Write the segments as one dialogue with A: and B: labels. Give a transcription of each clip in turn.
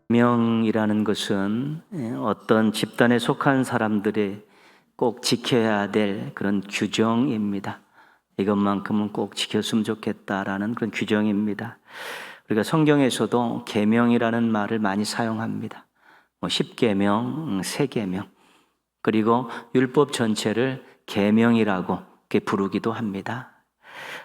A: 계명이라는 것은 어떤 집단에 속한 사람들이 꼭 지켜야 될 그런 규정입니다. 이것만큼은 꼭 지켰으면 좋겠다라는 그런 규정입니다. 우리가 성경에서도 계명이라는 말을 많이 사용합니다. 10계명, 세계명, 그리고 율법 전체를 계명이라고 이렇게 부르기도 합니다.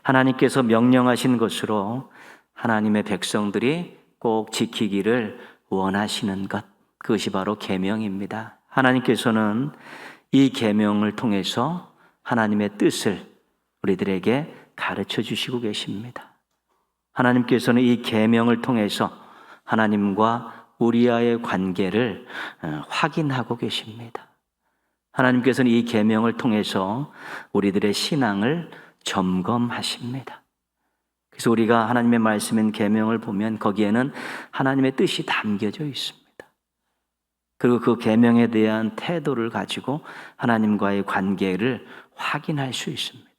A: 하나님께서 명령하신 것으로 하나님의 백성들이 꼭 지키기를 원하시는 것, 그것이 바로 계명입니다. 하나님께서는 이 계명을 통해서 하나님의 뜻을 우리들에게 가르쳐 주시고 계십니다. 하나님께서는 이 계명을 통해서 하나님과 우리와의 관계를 확인하고 계십니다. 하나님께서는 이 계명을 통해서 우리들의 신앙을 점검하십니다. 그래서 우리가 하나님의 말씀인 계명을 보면 거기에는 하나님의 뜻이 담겨져 있습니다. 그리고 그 계명에 대한 태도를 가지고 하나님과의 관계를 확인할 수 있습니다.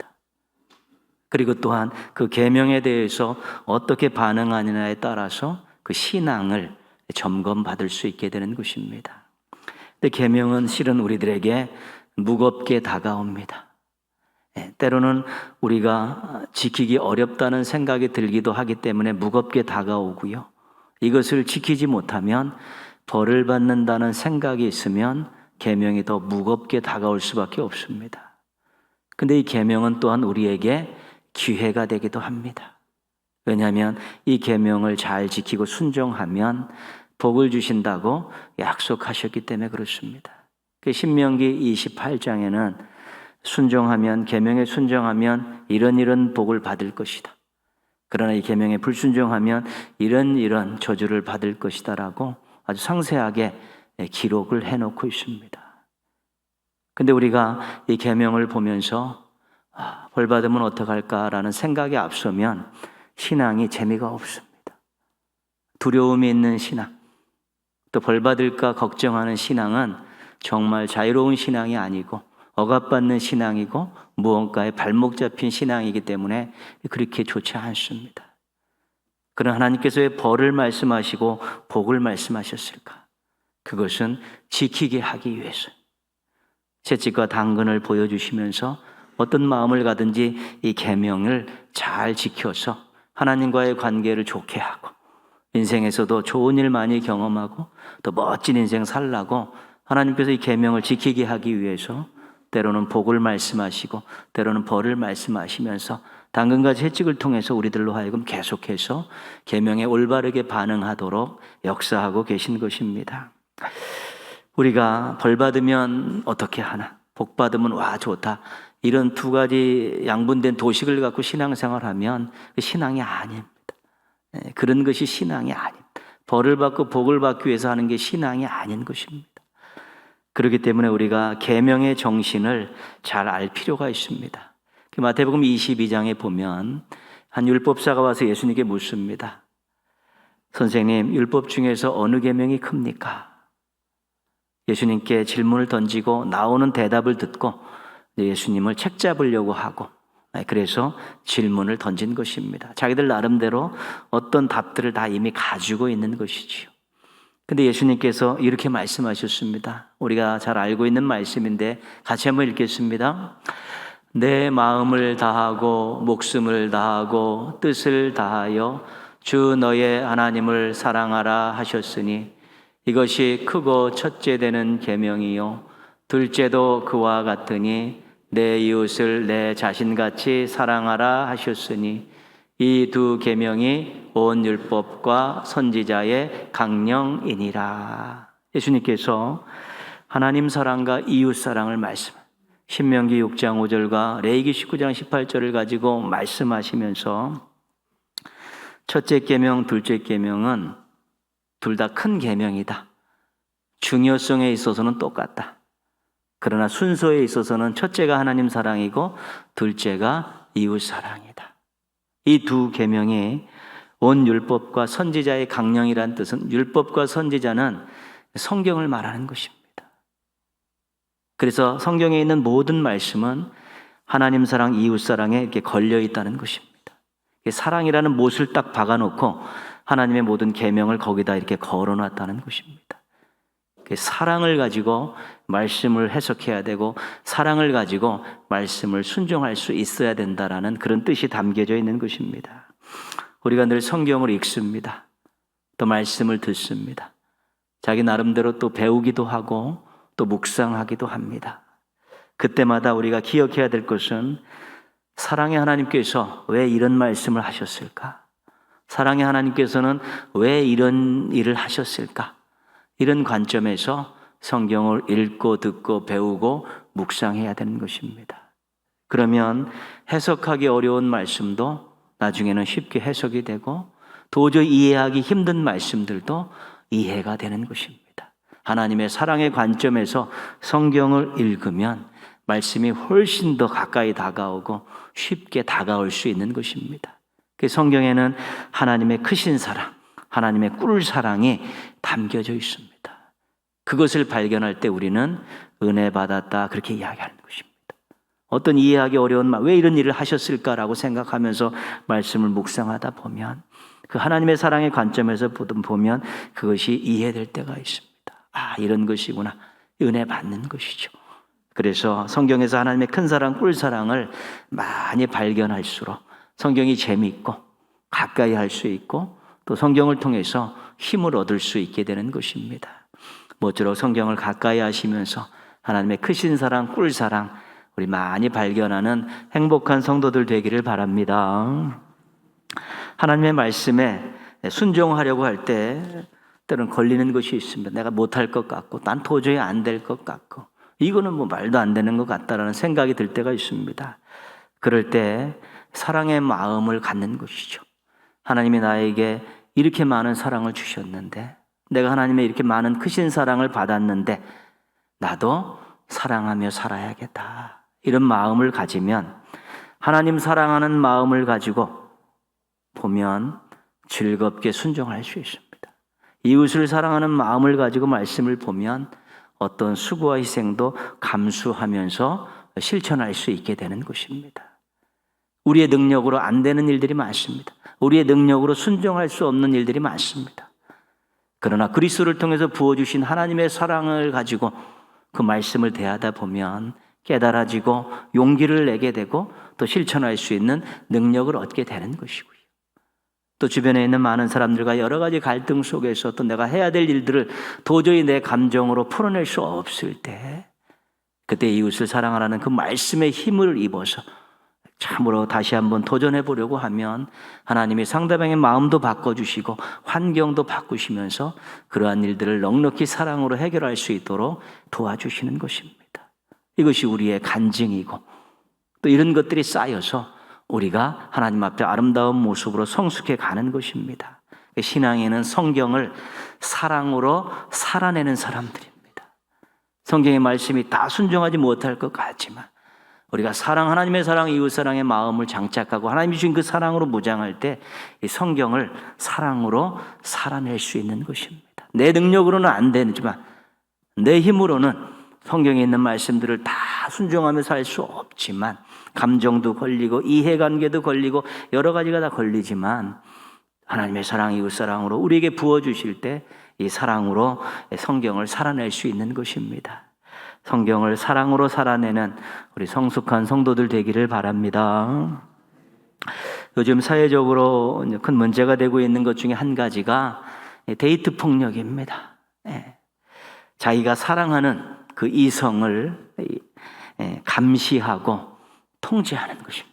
A: 그리고 또한 그 계명에 대해서 어떻게 반응하느냐에 따라서 그 신앙을 점검받을 수 있게 되는 것입니다. 근데 계명은 실은 우리들에게 무겁게 다가옵니다. 때로는 우리가 지키기 어렵다는 생각이 들기도 하기 때문에 무겁게 다가오고요. 이것을 지키지 못하면 벌을 받는다는 생각이 있으면 계명이 더 무겁게 다가올 수밖에 없습니다. 근데 이 계명은 또한 우리에게 기회가 되기도 합니다. 왜냐하면 이 계명을 잘 지키고 순종하면 복을 주신다고 약속하셨기 때문에 그렇습니다. 신명기 28장에는 순종하면, 계명에 순종하면 이런 복을 받을 것이다. 그러나 이 계명에 불순종하면 이런 저주를 받을 것이다 라고 아주 상세하게 기록을 해놓고 있습니다. 근데 우리가 이 계명을 보면서 벌 받으면 어떡할까라는 생각이 앞서면 신앙이 재미가 없습니다. 두려움이 있는 신앙, 또 벌 받을까 걱정하는 신앙은 정말 자유로운 신앙이 아니고 억압받는 신앙이고 무언가에 발목 잡힌 신앙이기 때문에 그렇게 좋지 않습니다. 그러나 하나님께서 왜 벌을 말씀하시고 복을 말씀하셨을까? 그것은 지키게 하기 위해서. 채찍과 당근을 보여주시면서 어떤 마음을 가든지 이 계명을 잘 지켜서 하나님과의 관계를 좋게 하고 인생에서도 좋은 일 많이 경험하고 또 멋진 인생 살라고 하나님께서 이 계명을 지키게 하기 위해서 때로는 복을 말씀하시고 때로는 벌을 말씀하시면서 당근과 채찍을 통해서 우리들로 하여금 계속해서 계명에 올바르게 반응하도록 역사하고 계신 것입니다. 우리가 벌 받으면 어떻게 하나, 복 받으면 와 좋다, 이런 두 가지 양분된 도식을 갖고 신앙생활하면 신앙이 아닙니다. 그런 것이 신앙이 아닙니다. 벌을 받고 복을 받기 위해서 하는 게 신앙이 아닌 것입니다. 그렇기 때문에 우리가 계명의 정신을 잘 알 필요가 있습니다. 마태복음 22장에 보면 한 율법사가 와서 예수님께 묻습니다. 선생님, 율법 중에서 어느 계명이 큽니까? 예수님께 질문을 던지고 나오는 대답을 듣고 예수님을 책잡으려고 하고 그래서 질문을 던진 것입니다. 자기들 나름대로 어떤 답들을 다 이미 가지고 있는 것이지요. 근데 예수님께서 이렇게 말씀하셨습니다. 우리가 잘 알고 있는 말씀인데 같이 한번 읽겠습니다. 내 마음을 다하고 목숨을 다하고 뜻을 다하여 주 너의 하나님을 사랑하라 하셨으니 이것이 크고 첫째 되는 계명이요 둘째도 그와 같으니 내 이웃을 내 자신같이 사랑하라 하셨으니 이 두 계명이 온 율법과 선지자의 강령이니라. 예수님께서 하나님 사랑과 이웃 사랑을 신명기 6장 5절과 레위기 19장 18절을 가지고 말씀하시면서 첫째 계명, 둘째 계명은 둘 다 큰 계명이다. 중요성에 있어서는 똑같다. 그러나 순서에 있어서는 첫째가 하나님 사랑이고 둘째가 이웃 사랑이다. 이 두 계명이 온 율법과 선지자의 강령이라는 뜻은 율법과 선지자는 성경을 말하는 것입니다. 그래서 성경에 있는 모든 말씀은 하나님 사랑, 이웃 사랑에 이렇게 걸려 있다는 것입니다. 사랑이라는 못을 딱 박아놓고 하나님의 모든 계명을 거기다 이렇게 걸어놨다는 것입니다. 사랑을 가지고 말씀을 해석해야 되고 사랑을 가지고 말씀을 순종할 수 있어야 된다라는 그런 뜻이 담겨져 있는 것입니다. 우리가 늘 성경을 읽습니다. 또 말씀을 듣습니다. 자기 나름대로 또 배우기도 하고 또 묵상하기도 합니다. 그때마다 우리가 기억해야 될 것은 사랑의 하나님께서 왜 이런 말씀을 하셨을까? 사랑의 하나님께서는 왜 이런 일을 하셨을까? 이런 관점에서 성경을 읽고 듣고 배우고 묵상해야 되는 것입니다. 그러면 해석하기 어려운 말씀도 나중에는 쉽게 해석이 되고 도저히 이해하기 힘든 말씀들도 이해가 되는 것입니다. 하나님의 사랑의 관점에서 성경을 읽으면 말씀이 훨씬 더 가까이 다가오고 쉽게 다가올 수 있는 것입니다. 그 성경에는 하나님의 크신 사랑, 하나님의 꿀 사랑이 담겨져 있습니다. 그것을 발견할 때 우리는 은혜 받았다 그렇게 이야기하는 것입니다. 어떤 이해하기 어려운 말, 왜 이런 일을 하셨을까라고 생각하면서 말씀을 묵상하다 보면 그 하나님의 사랑의 관점에서 보면 그것이 이해될 때가 있습니다. 아, 이런 것이구나. 은혜 받는 것이죠. 그래서 성경에서 하나님의 큰 사랑, 꿀 사랑을 많이 발견할수록 성경이 재미있고 가까이 할 수 있고 또 성경을 통해서 힘을 얻을 수 있게 되는 것입니다. 모쪼록 성경을 가까이 하시면서 하나님의 크신 사랑, 꿀 사랑 우리 많이 발견하는 행복한 성도들 되기를 바랍니다. 하나님의 말씀에 순종하려고 할 때 때로는 걸리는 것이 있습니다. 내가 못할 것 같고 난 도저히 안 될 것 같고 이거는 뭐 말도 안 되는 것 같다라는 생각이 들 때가 있습니다. 그럴 때 사랑의 마음을 갖는 것이죠. 하나님이 나에게 이렇게 많은 사랑을 주셨는데 내가 하나님의 이렇게 많은 크신 사랑을 받았는데 나도 사랑하며 살아야겠다. 이런 마음을 가지면 하나님 사랑하는 마음을 가지고 보면 즐겁게 순종할 수 있습니다. 이웃을 사랑하는 마음을 가지고 말씀을 보면 어떤 수고와 희생도 감수하면서 실천할 수 있게 되는 것입니다. 우리의 능력으로 안 되는 일들이 많습니다. 우리의 능력으로 순종할 수 없는 일들이 많습니다. 그러나 그리스도를 통해서 부어주신 하나님의 사랑을 가지고 그 말씀을 대하다 보면 깨달아지고 용기를 내게 되고 또 실천할 수 있는 능력을 얻게 되는 것이고요. 또 주변에 있는 많은 사람들과 여러 가지 갈등 속에서 또 내가 해야 될 일들을 도저히 내 감정으로 풀어낼 수 없을 때 그때 이웃을 사랑하라는 그 말씀의 힘을 입어서 참으로 다시 한번 도전해 보려고 하면 하나님이 상대방의 마음도 바꿔주시고 환경도 바꾸시면서 그러한 일들을 넉넉히 사랑으로 해결할 수 있도록 도와주시는 것입니다. 이것이 우리의 간증이고 또 이런 것들이 쌓여서 우리가 하나님 앞에 아름다운 모습으로 성숙해 가는 것입니다. 신앙에는 성경을 사랑으로 살아내는 사람들입니다. 성경의 말씀이 다 순종하지 못할 것 같지만 우리가 하나님의 사랑, 이웃사랑의 마음을 장착하고 하나님이 주신 그 사랑으로 무장할 때 이 성경을 사랑으로 살아낼 수 있는 것입니다. 내 능력으로는 안 되지만 내 힘으로는 성경에 있는 말씀들을 다 순종하며 살 수 없지만 감정도 걸리고 이해관계도 걸리고 여러 가지가 다 걸리지만 하나님의 사랑, 이웃사랑으로 우리에게 부어주실 때 이 사랑으로 성경을 살아낼 수 있는 것입니다. 성경을 사랑으로 살아내는 우리 성숙한 성도들 되기를 바랍니다. 요즘 사회적으로 큰 문제가 되고 있는 것 중에 한 가지가 데이트 폭력입니다. 자기가 사랑하는 그 이성을 감시하고 통제하는 것입니다.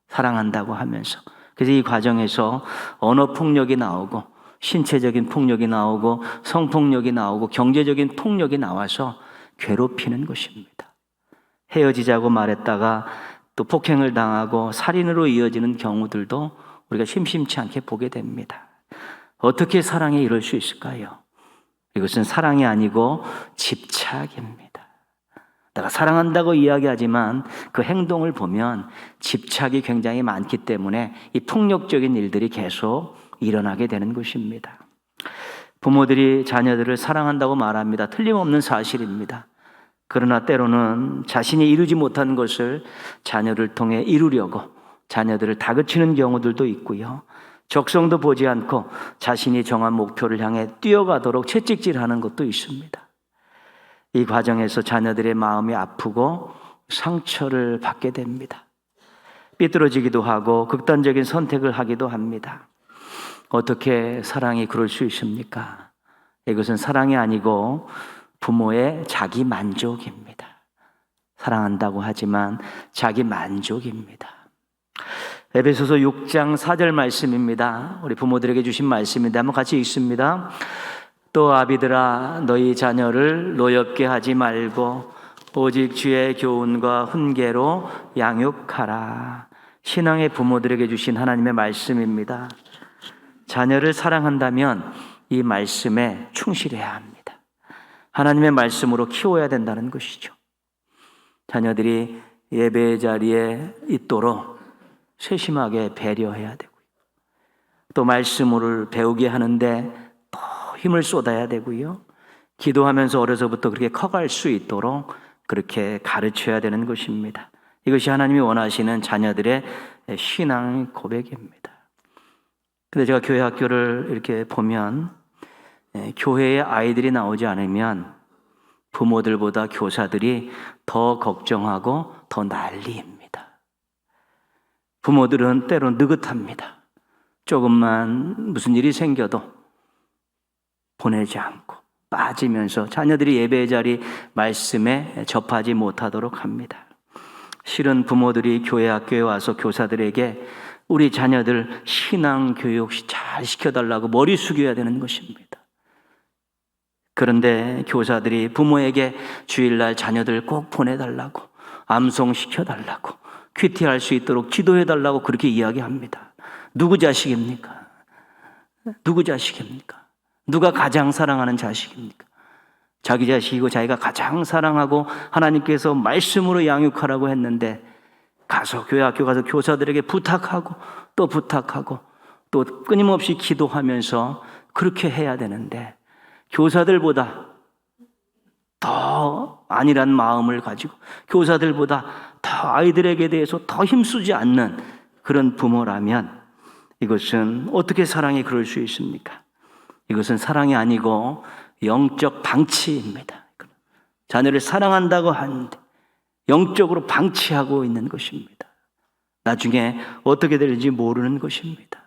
A: 사랑한다고 하면서. 그래서 이 과정에서 언어 폭력이 나오고 신체적인 폭력이 나오고 성폭력이 나오고 경제적인 폭력이 나와서 괴롭히는 것입니다. 헤어지자고 말했다가 또 폭행을 당하고 살인으로 이어지는 경우들도 우리가 심심치 않게 보게 됩니다. 어떻게 사랑이 이럴 수 있을까요? 이것은 사랑이 아니고 집착입니다. 내가 사랑한다고 이야기하지만 그 행동을 보면 집착이 굉장히 많기 때문에 이 폭력적인 일들이 계속 일어나게 되는 것입니다. 부모들이 자녀들을 사랑한다고 말합니다. 틀림없는 사실입니다. 그러나 때로는 자신이 이루지 못한 것을 자녀를 통해 이루려고 자녀들을 다그치는 경우들도 있고요. 적성도 보지 않고 자신이 정한 목표를 향해 뛰어가도록 채찍질하는 것도 있습니다. 이 과정에서 자녀들의 마음이 아프고 상처를 받게 됩니다. 삐뚤어지기도 하고 극단적인 선택을 하기도 합니다. 어떻게 사랑이 그럴 수 있습니까? 이것은 사랑이 아니고 부모의 자기 만족입니다. 사랑한다고 하지만 자기 만족입니다. 에베소서 6장 4절 말씀입니다. 우리 부모들에게 주신 말씀인데 한번 같이 읽습니다. 또 아비들아 너희 자녀를 노엽게 하지 말고 오직 주의 교훈과 훈계로 양육하라. 신앙의 부모들에게 주신 하나님의 말씀입니다. 자녀를 사랑한다면 이 말씀에 충실해야 합니다. 하나님의 말씀으로 키워야 된다는 것이죠. 자녀들이 예배의 자리에 있도록 세심하게 배려해야 되고요. 또 말씀을 배우게 하는데 더 힘을 쏟아야 되고요. 기도하면서 어려서부터 그렇게 커갈 수 있도록 그렇게 가르쳐야 되는 것입니다. 이것이 하나님이 원하시는 자녀들의 신앙 고백입니다. 근데 제가 교회 학교를 이렇게 보면 교회에 아이들이 나오지 않으면 부모들보다 교사들이 더 걱정하고 더 난리입니다. 부모들은 때로 느긋합니다. 조금만 무슨 일이 생겨도 보내지 않고 빠지면서 자녀들이 예배의 자리 말씀에 접하지 못하도록 합니다. 실은 부모들이 교회 학교에 와서 교사들에게 우리 자녀들 신앙 교육 잘 시켜달라고 머리 숙여야 되는 것입니다. 그런데 교사들이 부모에게 주일날 자녀들 꼭 보내달라고, 암송시켜달라고, 큐티할 수 있도록 기도해달라고 그렇게 이야기합니다. 누구 자식입니까? 누구 자식입니까? 누가 가장 사랑하는 자식입니까? 자기 자식이고 자기가 가장 사랑하고 하나님께서 말씀으로 양육하라고 했는데 가서 교회 학교 가서 교사들에게 부탁하고 또 부탁하고 또 끊임없이 기도하면서 그렇게 해야 되는데 교사들보다 더 안일한 마음을 가지고 교사들보다 더 아이들에게 대해서 더 힘쓰지 않는 그런 부모라면 이것은 어떻게 사랑이 그럴 수 있습니까? 이것은 사랑이 아니고 영적 방치입니다. 자녀를 사랑한다고 하는데 영적으로 방치하고 있는 것입니다. 나중에 어떻게 될지 모르는 것입니다.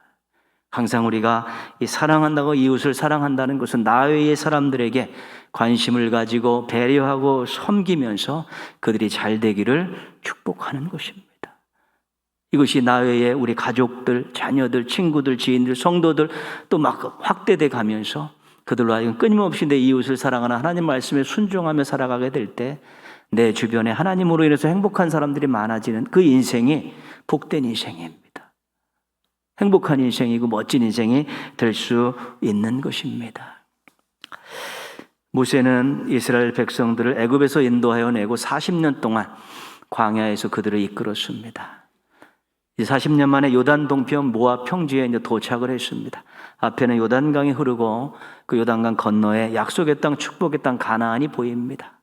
A: 항상 우리가 이 사랑한다고 이웃을 사랑한다는 것은 나 외의 사람들에게 관심을 가지고 배려하고 섬기면서 그들이 잘 되기를 축복하는 것입니다. 이것이 나 외의 우리 가족들, 자녀들, 친구들, 지인들, 성도들 또 막 확대돼 가면서 그들로 하여금 끊임없이 내 이웃을 사랑하는 하나님 말씀에 순종하며 살아가게 될 때 내 주변에 하나님으로 인해서 행복한 사람들이 많아지는 그 인생이 복된 인생입니다. 행복한 인생이고 멋진 인생이 될 수 있는 것입니다. 모세는 이스라엘 백성들을 애굽에서 인도하여 내고 40년 동안 광야에서 그들을 이끌었습니다. 40년 만에 요단 동편 모압 평지에 이제 도착을 했습니다. 앞에는 요단강이 흐르고 그 요단강 건너에 약속의 땅, 축복의 땅 가나안이 보입니다.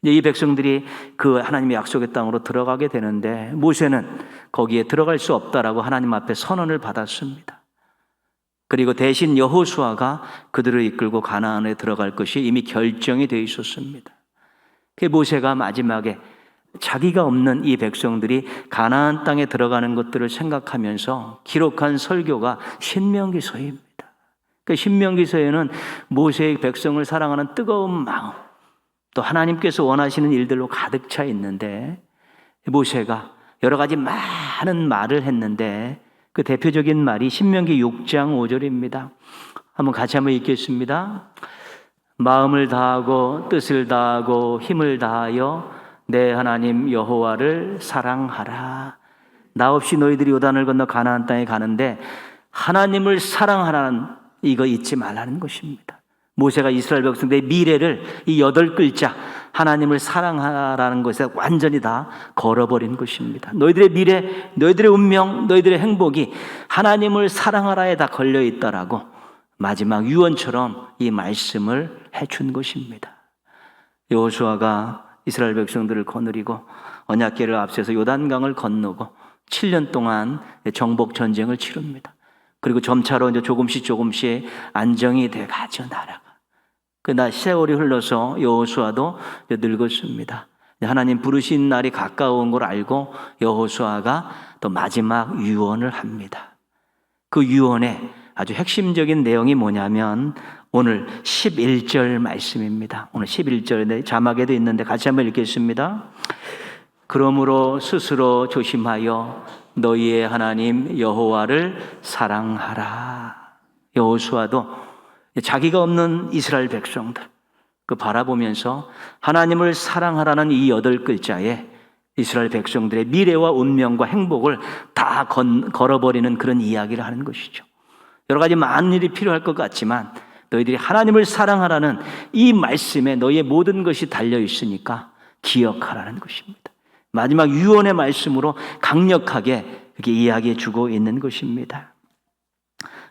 A: 이제 이 백성들이 그 하나님의 약속의 땅으로 들어가게 되는데 모세는 거기에 들어갈 수 없다라고 하나님 앞에 선언을 받았습니다. 그리고 대신 여호수아가 그들을 이끌고 가나안에 들어갈 것이 이미 결정이 되어 있었습니다. 그 모세가 마지막에 자기가 없는 이 백성들이 가나안 땅에 들어가는 것들을 생각하면서 기록한 설교가 신명기서입니다. 그 신명기서에는 모세의 백성을 사랑하는 뜨거운 마음, 또 하나님께서 원하시는 일들로 가득 차 있는데 모세가 여러 가지 많은 말을 했는데 그 대표적인 말이 신명기 6장 5절입니다. 한번 같이 한번 읽겠습니다. 마음을 다하고 뜻을 다하고 힘을 다하여 내 하나님 여호와를 사랑하라. 나 없이 너희들이 요단을 건너 가나안 땅에 가는데 하나님을 사랑하라는 이거 잊지 말라는 것입니다. 모세가 이스라엘 백성들의 미래를 이 8글자 하나님을 사랑하라는 것에 완전히 다 걸어버린 것입니다. 너희들의 미래, 너희들의 운명, 너희들의 행복이 하나님을 사랑하라에 다 걸려있다라고 마지막 유언처럼 이 말씀을 해준 것입니다. 여호수아가 이스라엘 백성들을 거느리고 언약궤를 앞세서 요단강을 건너고 7년 동안 정복 전쟁을 치릅니다. 그리고 점차로 이제 조금씩 안정이 돼 가죠, 나라가. 그러나 세월이 흘러서 여호수아도 늙었습니다. 하나님 부르신 날이 가까운 걸 알고 여호수아가 또 마지막 유언을 합니다. 그 유언의 아주 핵심적인 내용이 뭐냐면 오늘 11절 말씀입니다. 오늘 11절에 자막에도 있는데 같이 한번 읽겠습니다. 그러므로 스스로 조심하여 너희의 하나님 여호와를 사랑하라. 여호수아도 자기가 없는 이스라엘 백성들 그 바라보면서 하나님을 사랑하라는 이 8글자에 이스라엘 백성들의 미래와 운명과 행복을 다 걸어버리는 그런 이야기를 하는 것이죠. 여러 가지 많은 일이 필요할 것 같지만 너희들이 하나님을 사랑하라는 이 말씀에 너희의 모든 것이 달려 있으니까 기억하라는 것입니다. 마지막 유언의 말씀으로 강력하게 이렇게 이야기해 주고 있는 것입니다.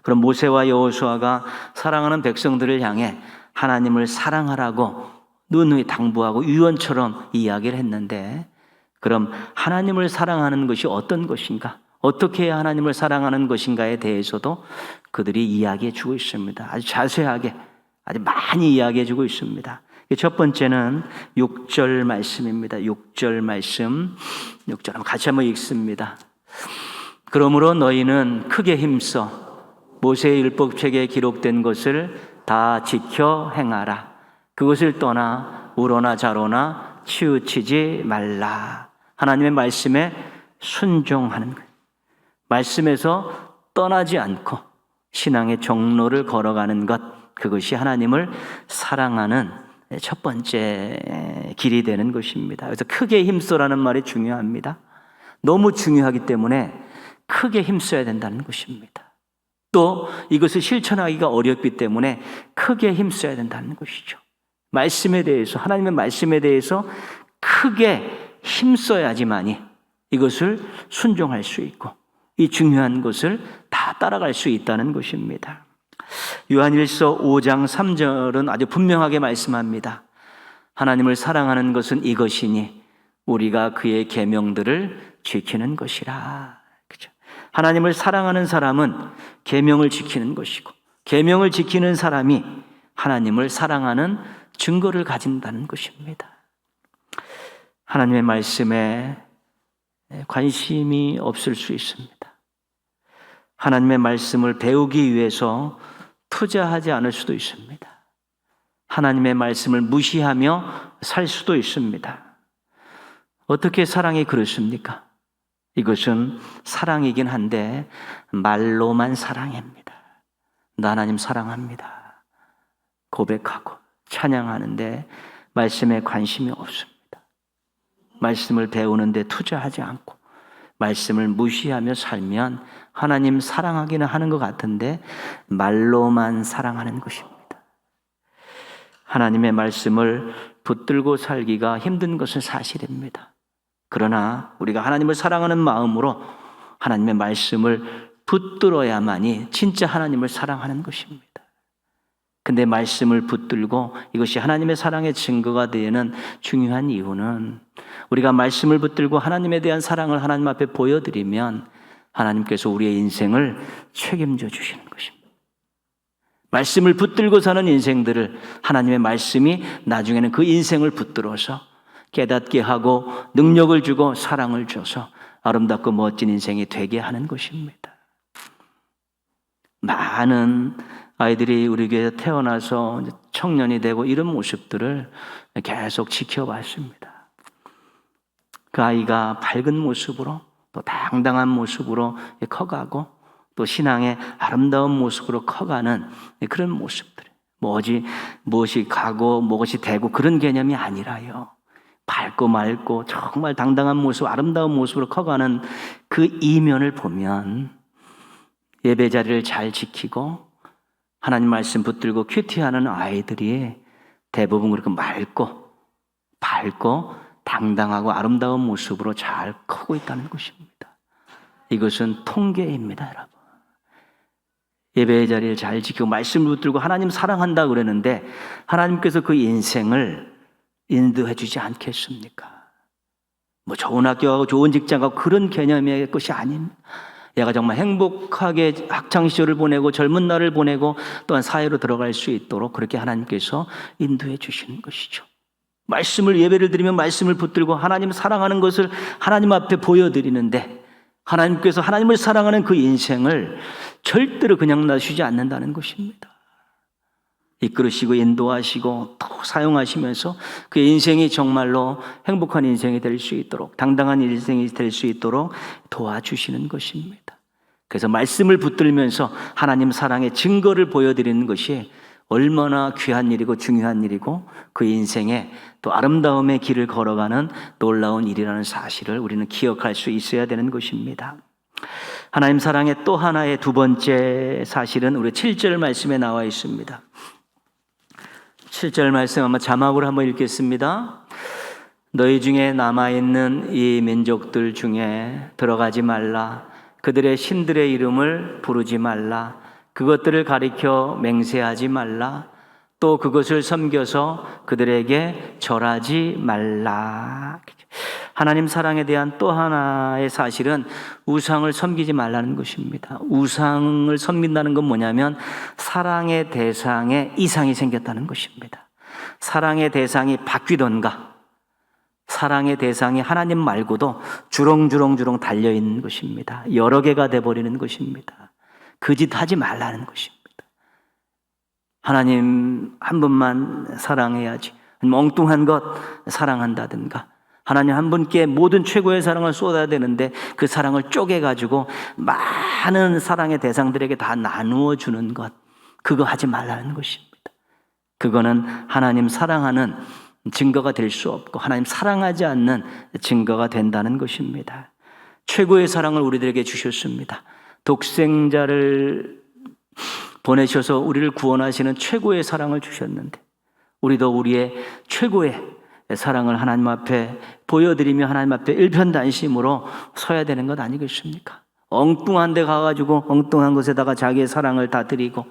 A: 그럼 모세와 여호수아가 사랑하는 백성들을 향해 하나님을 사랑하라고 누누이 당부하고 유언처럼 이야기를 했는데, 그럼 하나님을 사랑하는 것이 어떤 것인가? 어떻게 해야 하나님을 사랑하는 것인가에 대해서도 그들이 이야기해 주고 있습니다. 아주 자세하게, 아주 많이 이야기해 주고 있습니다. 첫 번째는 6절 말씀입니다. 6절 말씀, 6절 한번 같이 한번 읽습니다. 그러므로 너희는 크게 힘써 모세의 율법책에 기록된 것을 다 지켜 행하라. 그것을 떠나 우로나 좌로나 치우치지 말라. 하나님의 말씀에 순종하는 거예요. 말씀에서 떠나지 않고 신앙의 종로를 걸어가는 것, 그것이 하나님을 사랑하는 첫 번째 길이 되는 것입니다. 그래서 크게 힘써라는 말이 중요합니다. 너무 중요하기 때문에 크게 힘써야 된다는 것입니다. 또 이것을 실천하기가 어렵기 때문에 크게 힘써야 된다는 것이죠. 말씀에 대해서, 하나님의 말씀에 대해서 크게 힘써야지만이 이것을 순종할 수 있고 이 중요한 것을 다 따라갈 수 있다는 것입니다. 요한일서 5장 3절은 아주 분명하게 말씀합니다. 하나님을 사랑하는 것은 이것이니 우리가 그의 계명들을 지키는 것이라. 그렇죠? 하나님을 사랑하는 사람은 계명을 지키는 것이고, 계명을 지키는 사람이 하나님을 사랑하는 증거를 가진다는 것입니다. 하나님의 말씀에 관심이 없을 수 있습니다. 하나님의 말씀을 배우기 위해서 투자하지 않을 수도 있습니다. 하나님의 말씀을 무시하며 살 수도 있습니다. 어떻게 사랑이 그렇습니까? 이것은 사랑이긴 한데 말로만 사랑입니다. 나 하나님 사랑합니다 고백하고 찬양하는데 말씀에 관심이 없습니다. 말씀을 배우는데 투자하지 않고 말씀을 무시하며 살면 하나님 사랑하기는 하는 것 같은데 말로만 사랑하는 것입니다. 하나님의 말씀을 붙들고 살기가 힘든 것은 사실입니다. 그러나 우리가 하나님을 사랑하는 마음으로 하나님의 말씀을 붙들어야만이 진짜 하나님을 사랑하는 것입니다. 근데 말씀을 붙들고 이것이 하나님의 사랑의 증거가 되는 중요한 이유는 우리가 말씀을 붙들고 하나님에 대한 사랑을 하나님 앞에 보여드리면 하나님께서 우리의 인생을 책임져 주시는 것입니다. 말씀을 붙들고 사는 인생들을 하나님의 말씀이 나중에는 그 인생을 붙들어서 깨닫게 하고 능력을 주고 사랑을 줘서 아름답고 멋진 인생이 되게 하는 것입니다. 많은 아이들이 우리 교회에 태어나서 청년이 되고 이런 모습들을 계속 지켜봤습니다. 그 아이가 밝은 모습으로 또 당당한 모습으로 커가고 또 신앙의 아름다운 모습으로 커가는 그런 모습들. 무엇이 가고 무엇이 되고 그런 개념이 아니라요. 밝고 맑고 정말 당당한 모습, 아름다운 모습으로 커가는 그 이면을 보면 예배 자리를 잘 지키고 하나님 말씀 붙들고 큐티하는 아이들이 대부분 그렇게 맑고 밝고 당당하고 아름다운 모습으로 잘 크고 있다는 것입니다. 이것은 통계입니다, 여러분. 예배의 자리를 잘 지키고 말씀을 붙들고 하나님 사랑한다 그러는데 하나님께서 그 인생을 인도해 주지 않겠습니까? 뭐 좋은 학교 가고 좋은 직장 가고 그런 개념의 것이 아닙니다. 얘가 정말 행복하게 학창시절을 보내고 젊은 날을 보내고 또한 사회로 들어갈 수 있도록 그렇게 하나님께서 인도해 주시는 것이죠. 말씀을 예배를 드리면 말씀을 붙들고 하나님 사랑하는 것을 하나님 앞에 보여드리는데 하나님께서 하나님을 사랑하는 그 인생을 절대로 그냥 놔주지 않는다는 것입니다. 이끌으시고 인도하시고 또 사용하시면서 그 인생이 정말로 행복한 인생이 될 수 있도록 당당한 인생이 될 수 있도록 도와주시는 것입니다. 그래서 말씀을 붙들면서 하나님 사랑의 증거를 보여드리는 것이 얼마나 귀한 일이고 중요한 일이고 그 인생에 또 아름다움의 길을 걸어가는 놀라운 일이라는 사실을 우리는 기억할 수 있어야 되는 것입니다. 하나님 사랑의 또 하나의 두 번째 사실은 우리 7절 말씀에 나와 있습니다. 7절 말씀 한번 자막으로 한번 읽겠습니다. 너희 중에 남아있는 이 민족들 중에 들어가지 말라. 그들의 신들의 이름을 부르지 말라. 그것들을 가리켜 맹세하지 말라. 또 그것을 섬겨서 그들에게 절하지 말라. 하나님 사랑에 대한 또 하나의 사실은 우상을 섬기지 말라는 것입니다. 우상을 섬긴다는 건 뭐냐면 사랑의 대상에 이상이 생겼다는 것입니다. 사랑의 대상이 바뀌던가 사랑의 대상이 하나님 말고도 주렁주렁 달려있는 것입니다. 여러 개가 돼버리는 것입니다. 그 짓 하지 말라는 것입니다. 하나님 한 분만 사랑해야지. 엉뚱한 것 사랑한다든가 하나님 한 분께 모든 최고의 사랑을 쏟아야 되는데 그 사랑을 쪼개가지고 많은 사랑의 대상들에게 다 나누어 주는 것, 그거 하지 말라는 것입니다. 그거는 하나님 사랑하는 증거가 될 수 없고 하나님 사랑하지 않는 증거가 된다는 것입니다. 최고의 사랑을 우리들에게 주셨습니다. 독생자를 보내셔서 우리를 구원하시는 최고의 사랑을 주셨는데 우리도 우리의 최고의 사랑을 하나님 앞에 보여드리며 하나님 앞에 일편단심으로 서야 되는 것 아니겠습니까? 엉뚱한 데 가가지고 엉뚱한 곳에다가 자기의 사랑을 다 드리고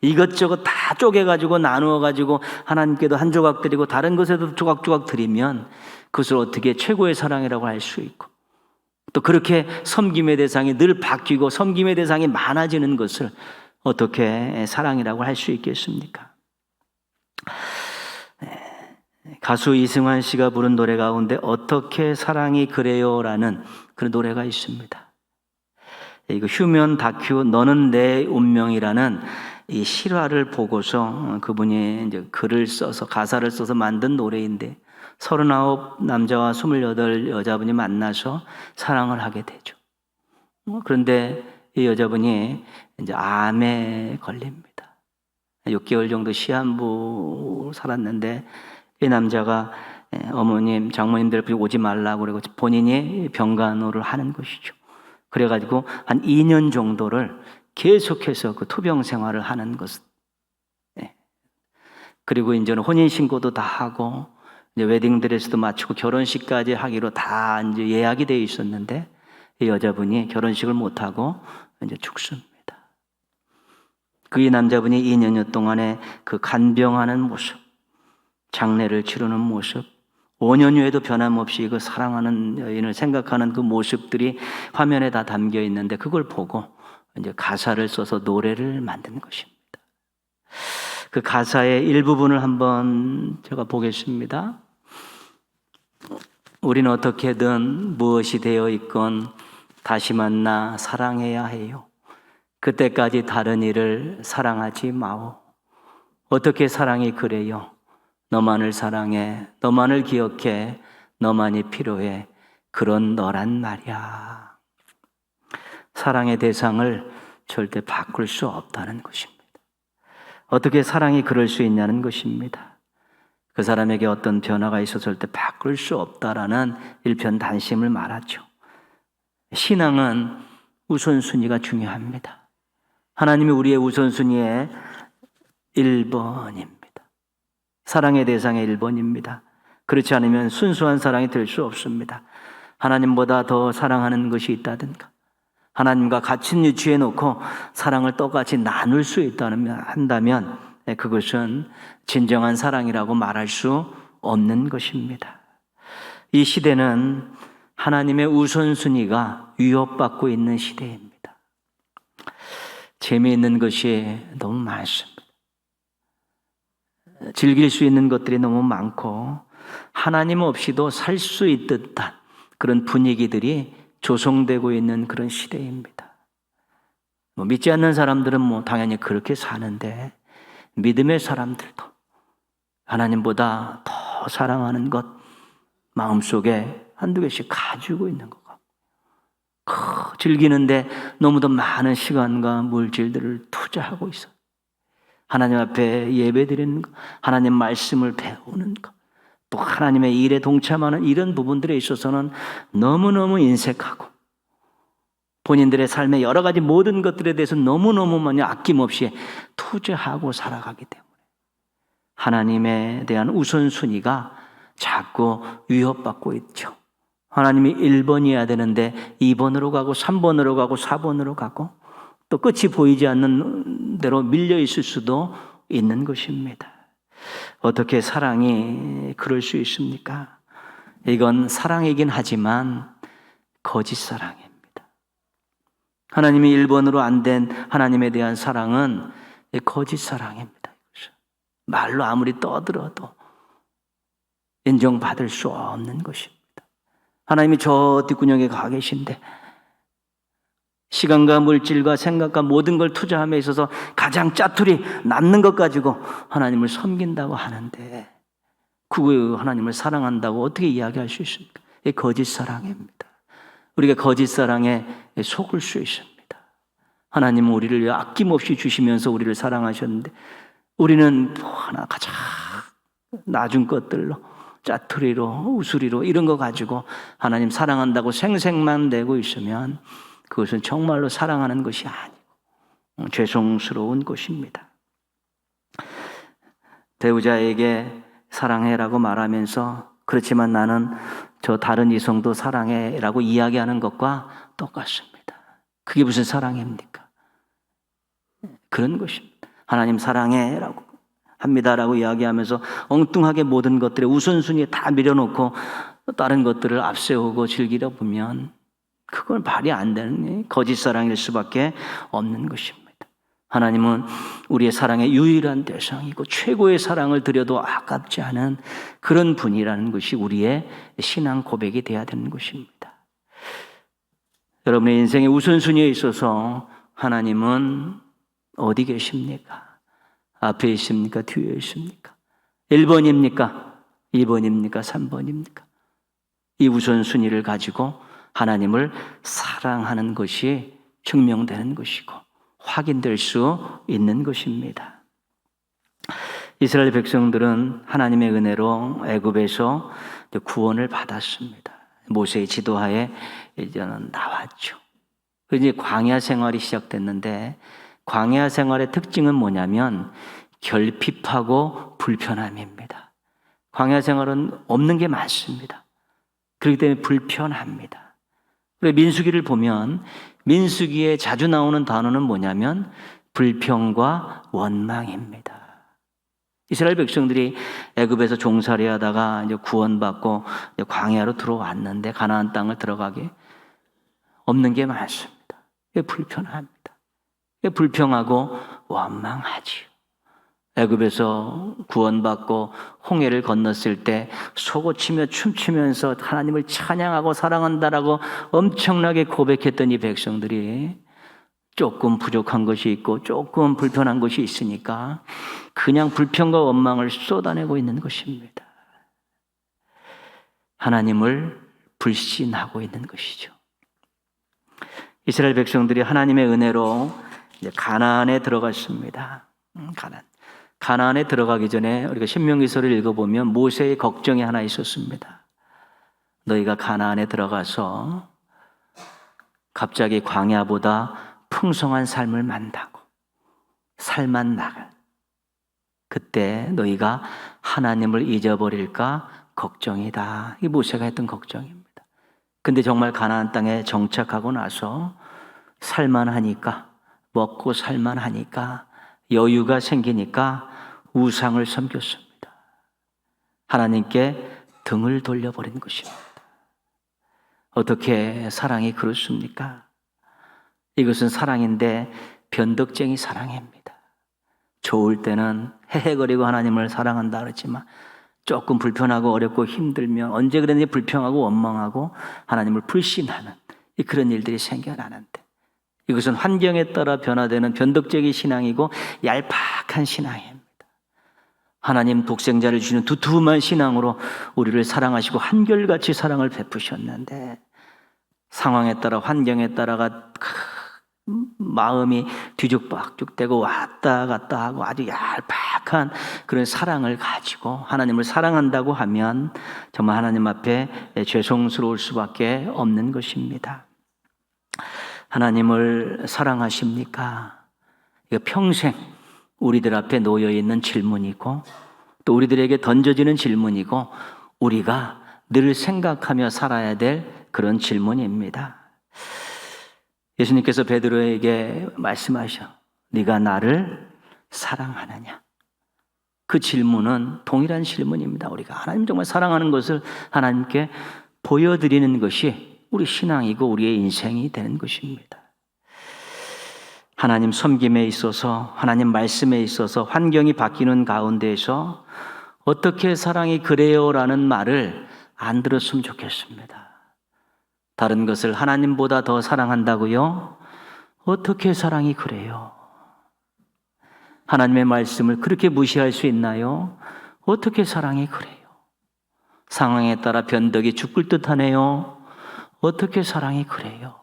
A: 이것저것 다 쪼개가지고 나누어가지고 하나님께도 한 조각 드리고 다른 것에도 조각조각 드리면 그것을 어떻게 최고의 사랑이라고 할 수 있고 또 그렇게 섬김의 대상이 늘 바뀌고 섬김의 대상이 많아지는 것을 어떻게 사랑이라고 할 수 있겠습니까? 가수 이승환 씨가 부른 노래 가운데 어떻게 사랑이 그래요라는 그런 노래가 있습니다. 이거 휴면 다큐 너는 내 운명이라는 이 실화를 보고서 그분이 이제 글을 써서 가사를 써서 만든 노래인데 39 남자와 28 여자분이 만나서 사랑을 하게 되죠. 그런데 이 여자분이 이제 암에 걸립니다. 6개월 정도 시한부 살았는데 이 남자가 어머님, 장모님들 오지 말라고 그러고 본인이 병간호를 하는 것이죠. 그래가지고 한 2년 정도를 계속해서 그 투병 생활을 하는 것. 그리고 이제는 혼인신고도 다 하고, 이제 웨딩드레스도 마치고 결혼식까지 하기로 다 이제 예약이 되어 있었는데, 이 여자분이 결혼식을 못하고 이제 죽습니다. 그 이 남자분이 2년여 동안에 그 간병하는 모습, 장례를 치르는 모습, 5년 후에도 변함없이 그 사랑하는 여인을 생각하는 그 모습들이 화면에 다 담겨 있는데 그걸 보고 이제 가사를 써서 노래를 만든 것입니다. 그 가사의 일부분을 한번 제가 보겠습니다. 우리는 어떻게든 무엇이 되어 있건 다시 만나 사랑해야 해요. 그때까지 다른 이를 사랑하지 마오. 어떻게 사랑이 그래요? 너만을 사랑해, 너만을 기억해, 너만이 필요해. 그런 너란 말이야. 사랑의 대상을 절대 바꿀 수 없다는 것입니다. 어떻게 사랑이 그럴 수 있냐는 것입니다. 그 사람에게 어떤 변화가 있어서 절대 바꿀 수 없다라는 일편단심을 말하죠. 신앙은 우선순위가 중요합니다. 하나님이 우리의 우선순위의 1번입니다. 사랑의 대상의 1번입니다. 그렇지 않으면 순수한 사랑이 될 수 없습니다. 하나님보다 더 사랑하는 것이 있다든가 하나님과 같이 유치해 놓고 사랑을 똑같이 나눌 수 한다면 그것은 진정한 사랑이라고 말할 수 없는 것입니다. 이 시대는 하나님의 우선순위가 위협받고 있는 시대입니다. 재미있는 것이 너무 많습니다. 즐길 수 있는 것들이 너무 많고 하나님 없이도 살 수 있듯한 그런 분위기들이 조성되고 있는 그런 시대입니다. 믿지 않는 사람들은 당연히 그렇게 사는데 믿음의 사람들도 하나님보다 더 사랑하는 것 마음속에 한두 개씩 가지고 있는 것 같고 즐기는데 너무도 많은 시간과 물질들을 투자하고 있어요. 하나님 앞에 예배드리는 것, 하나님 말씀을 배우는 것, 또 하나님의 일에 동참하는 이런 부분들에 있어서는 너무너무 인색하고 본인들의 삶의 여러 가지 모든 것들에 대해서 너무너무 많이 아낌없이 투자하고 살아가기 때문에 하나님에 대한 우선순위가 자꾸 위협받고 있죠. 하나님이 1번이어야 되는데 2번으로 가고 3번으로 가고 4번으로 가고 또 끝이 보이지 않는 대로 밀려 있을 수도 있는 것입니다. 어떻게 사랑이 그럴 수 있습니까? 이건 사랑이긴 하지만 거짓 사랑입니다. 하나님이 1번으로 안 된 하나님에 대한 사랑은 거짓 사랑입니다. 말로 아무리 떠들어도 인정받을 수 없는 것입니다. 하나님이 저 뒷구녕에 가 계신데 시간과 물질과 생각과 모든 걸 투자함에 있어서 가장 짜투리 남는 것 가지고 하나님을 섬긴다고 하는데 그 하나님을 사랑한다고 어떻게 이야기할 수 있습니까? 이 거짓 사랑입니다. 우리가 거짓 사랑에 속을 수 있습니다. 하나님은 우리를 아낌없이 주시면서 우리를 사랑하셨는데 우리는 하나 가장 낮은 것들로 짜투리로 우수리로 이런 거 가지고 하나님 사랑한다고 생색만 내고 있으면 그것은 정말로 사랑하는 것이 아니고 죄송스러운 것입니다. 배우자에게 사랑해라고 말하면서 그렇지만 나는 저 다른 이성도 사랑해라고 이야기하는 것과 똑같습니다. 그게 무슨 사랑입니까? 그런 것입니다. 하나님 사랑해라고 합니다라고 이야기하면서 엉뚱하게 모든 것들의 우선순위에 다 밀어놓고 다른 것들을 앞세우고 즐기다 보면 그건 말이 안 되는 거짓 사랑일 수밖에 없는 것입니다. 하나님은 우리의 사랑의 유일한 대상이고 최고의 사랑을 드려도 아깝지 않은 그런 분이라는 것이 우리의 신앙 고백이 되어야 되는 것입니다. 여러분의 인생의 우선순위에 있어서 하나님은 어디 계십니까? 앞에 있습니까? 뒤에 있습니까? 1번입니까? 2번입니까? 3번입니까? 이 우선순위를 가지고 하나님을 사랑하는 것이 증명되는 것이고 확인될 수 있는 것입니다. 이스라엘 백성들은 하나님의 은혜로 애굽에서 구원을 받았습니다. 모세의 지도하에 이제는 나왔죠. 이제 광야 생활이 시작됐는데 광야 생활의 특징은 뭐냐면 결핍하고 불편함입니다. 광야 생활은 없는 게 많습니다. 그렇기 때문에 불편합니다. 민수기를 보면 민수기에 자주 나오는 단어는 뭐냐면 불평과 원망입니다. 이스라엘 백성들이 애굽에서 종살이 하다가 이제 구원받고 이제 광야로 들어왔는데 가나안 땅을 들어가게 없는 게 많습니다. 불편합니다. 불평하고 원망하지요. 애굽에서 구원받고 홍해를 건넜을 때 소고치며 춤추면서 하나님을 찬양하고 사랑한다라고 엄청나게 고백했던 이 백성들이 조금 부족한 것이 있고 조금 불편한 것이 있으니까 그냥 불평과 원망을 쏟아내고 있는 것입니다. 하나님을 불신하고 있는 것이죠. 이스라엘 백성들이 하나님의 은혜로 이제 가나안에 들어갔습니다. 가나안에 들어가기 전에 우리가 신명기서를 읽어보면 모세의 걱정이 하나 있었습니다. 너희가 가나안에 들어가서 갑자기 광야보다 풍성한 삶을 만다고 살만 나갈 그때 너희가 하나님을 잊어버릴까 걱정이다. 이게 모세가 했던 걱정입니다. 근데 정말 가나안 땅에 정착하고 나서 살만하니까 먹고 살만하니까 여유가 생기니까 우상을 섬겼습니다. 하나님께 등을 돌려버린 것입니다. 어떻게 사랑이 그렇습니까? 이것은 사랑인데 변덕쟁이 사랑입니다. 좋을 때는 헤헤거리고 하나님을 사랑한다 그랬지만 조금 불편하고 어렵고 힘들면 언제 그랬는지 불평하고 원망하고 하나님을 불신하는 그런 일들이 생겨나는데, 이것은 환경에 따라 변화되는 변덕적인 신앙이고 얄팍한 신앙입니다. 하나님 독생자를 주시는 두툼한 신앙으로 우리를 사랑하시고 한결같이 사랑을 베푸셨는데, 상황에 따라 환경에 따라가 마음이 뒤죽박죽되고 왔다 갔다 하고 아주 얄팍한 그런 사랑을 가지고 하나님을 사랑한다고 하면 정말 하나님 앞에 죄송스러울 수밖에 없는 것입니다. 하나님을 사랑하십니까? 이거 평생 우리들 앞에 놓여 있는 질문이고, 또 우리들에게 던져지는 질문이고, 우리가 늘 생각하며 살아야 될 그런 질문입니다. 예수님께서 베드로에게 말씀하셔, 네가 나를 사랑하느냐? 그 질문은 동일한 질문입니다. 우리가 하나님 정말 사랑하는 것을 하나님께 보여드리는 것이 우리 신앙이고 우리의 인생이 되는 것입니다. 하나님 섬김에 있어서, 하나님 말씀에 있어서 환경이 바뀌는 가운데에서 어떻게 사랑이 그래요? 라는 말을 안 들었으면 좋겠습니다. 다른 것을 하나님보다 더 사랑한다고요? 어떻게 사랑이 그래요? 하나님의 말씀을 그렇게 무시할 수 있나요? 어떻게 사랑이 그래요? 상황에 따라 변덕이 죽을 듯하네요. 어떻게 사랑이 그래요?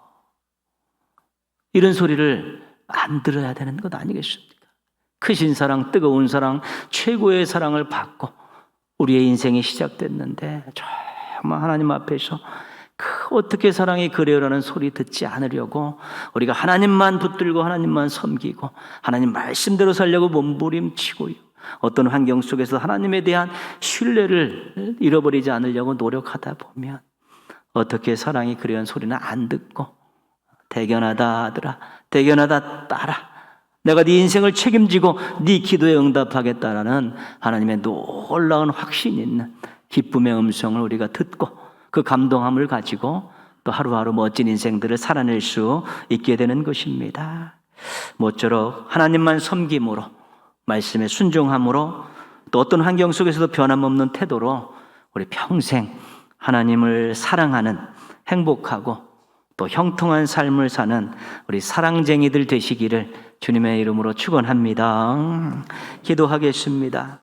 A: 이런 소리를 안 들어야 되는 것 아니겠습니까? 크신 사랑, 뜨거운 사랑, 최고의 사랑을 받고 우리의 인생이 시작됐는데 정말 하나님 앞에서 어떻게 사랑이 그래요라는 소리 듣지 않으려고 우리가 하나님만 붙들고 하나님만 섬기고 하나님 말씀대로 살려고 몸부림치고요, 어떤 환경 속에서 하나님에 대한 신뢰를 잃어버리지 않으려고 노력하다 보면 어떻게 사랑이 그래요라는 소리는 안 듣고 대견하다 아들아, 대견하다 딸아, 내가 네 인생을 책임지고 네 기도에 응답하겠다라는 하나님의 놀라운 확신 있는 기쁨의 음성을 우리가 듣고 그 감동함을 가지고 또 하루하루 멋진 인생들을 살아낼 수 있게 되는 것입니다. 모쪼록 하나님만 섬김으로, 말씀에 순종함으로, 또 어떤 환경 속에서도 변함없는 태도로 우리 평생 하나님을 사랑하는 행복하고 또 형통한 삶을 사는 우리 사랑쟁이들 되시기를 주님의 이름으로 축원합니다. 기도하겠습니다.